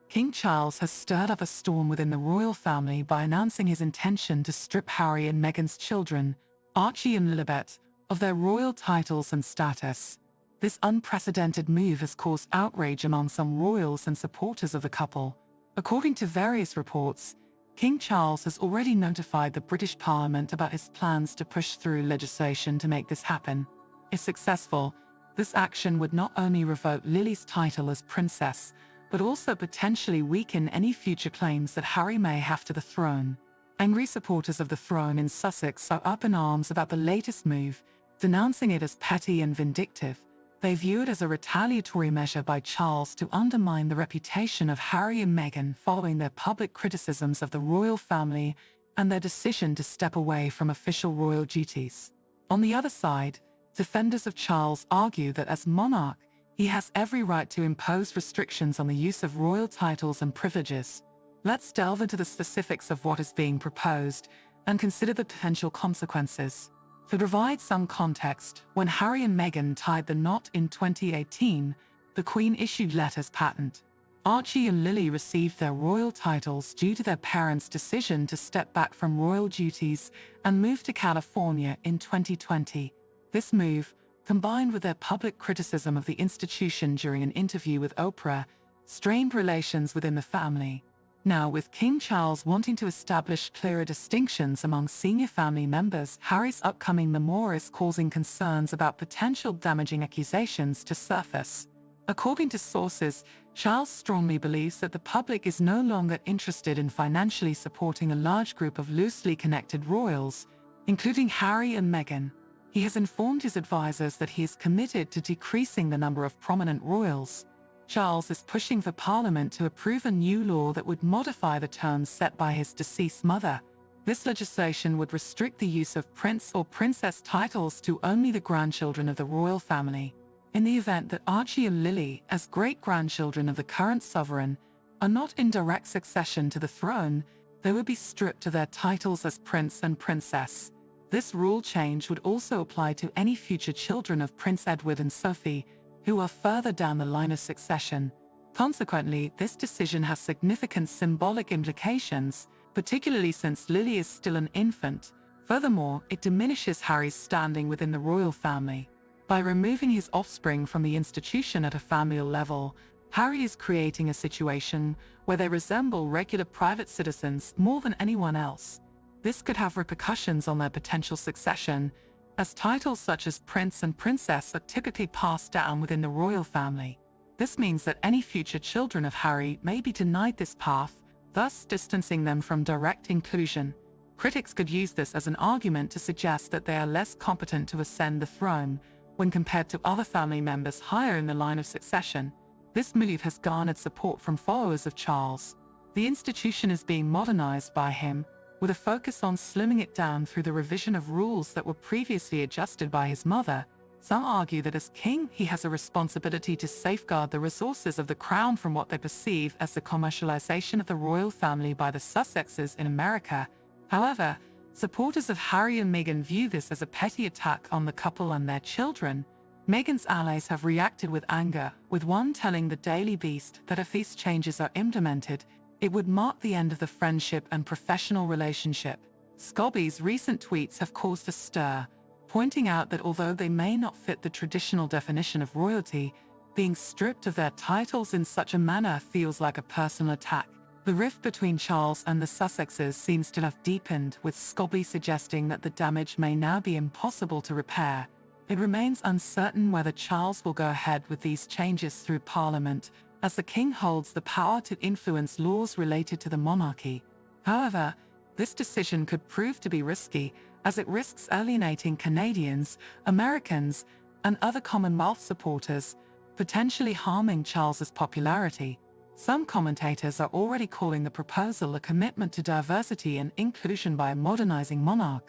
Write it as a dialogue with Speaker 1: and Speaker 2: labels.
Speaker 1: King Charles has stirred up a storm within the royal family by announcing his intention to strip Harry and Meghan's children, Archie and Lilibet, of their royal titles and status. This unprecedented move has caused outrage among some royals and supporters of the couple. According to various reports, King Charles has already notified the British Parliament about his plans to push through legislation to make this happen. If successful, this action would not only revoke Lily's title as princess, but also potentially weaken any future claims that Harry may have to the throne. Angry supporters of the throne in Sussex are up in arms about the latest move, denouncing it as petty and vindictive. They view it as a retaliatory measure by Charles to undermine the reputation of Harry and Meghan following their public criticisms of the royal family and their decision to step away from official royal duties. On the other side, defenders of Charles argue that as monarch, he has every right to impose restrictions on the use of royal titles and privileges. Let's delve into the specifics of what is being proposed and consider the potential consequences. To provide some context, when Harry and Meghan tied the knot in 2018, the Queen issued letters patent. Archie and Lily received their royal titles due to their parents' decision to step back from royal duties and move to California in 2020. This move, combined with their public criticism of the institution during an interview with Oprah, strained relations within the family. Now, with King Charles wanting to establish clearer distinctions among senior family members, Harry's upcoming memoir is causing concerns about potential damaging accusations to surface. According to sources, Charles strongly believes that the public is no longer interested in financially supporting a large group of loosely connected royals, including Harry and Meghan. He has informed his advisors that he is committed to decreasing the number of prominent royals. Charles is pushing for Parliament to approve a new law that would modify the terms set by his deceased mother. This legislation would restrict the use of prince or princess titles to only the grandchildren of the royal family. In the event that Archie and Lily, as great-grandchildren of the current sovereign, are not in direct succession to the throne, they would be stripped of their titles as prince and princess. This rule change would also apply to any future children of Prince Edward and Sophie, who are further down the line of succession. Consequently, this decision has significant symbolic implications, particularly since Lily is still an infant. Furthermore, it diminishes Harry's standing within the royal family. By removing his offspring from the institution at a familial level, Harry is creating a situation where they resemble regular private citizens more than anyone else. This could have repercussions on their potential succession, as titles such as prince and princess are typically passed down within the royal family. This means that any future children of Harry may be denied this path, thus distancing them from direct inclusion. Critics could use this as an argument to suggest that they are less competent to ascend the throne when compared to other family members higher in the line of succession. This move has garnered support from followers of Charles. The institution is being modernized by him, with a focus on slimming it down through the revision of rules that were previously adjusted by his mother. Some argue that as king, he has a responsibility to safeguard the resources of the crown from what they perceive as the commercialization of the royal family by the Sussexes in America. However, supporters of Harry and Meghan view this as a petty attack on the couple and their children. Meghan's allies have reacted with anger, with one telling the Daily Beast that if these changes are implemented, it would mark the end of the friendship and professional relationship. Scobie's recent tweets have caused a stir, pointing out that although they may not fit the traditional definition of royalty, being stripped of their titles in such a manner feels like a personal attack. The rift between Charles and the Sussexes seems to have deepened, with Scobie suggesting that the damage may now be impossible to repair. It remains uncertain whether Charles will go ahead with these changes through Parliament, as the king holds the power to influence laws related to the monarchy. However, this decision could prove to be risky, as it risks alienating Canadians, Americans, and other Commonwealth supporters, potentially harming Charles's popularity. Some commentators are already calling the proposal a commitment to diversity and inclusion by a modernizing monarch.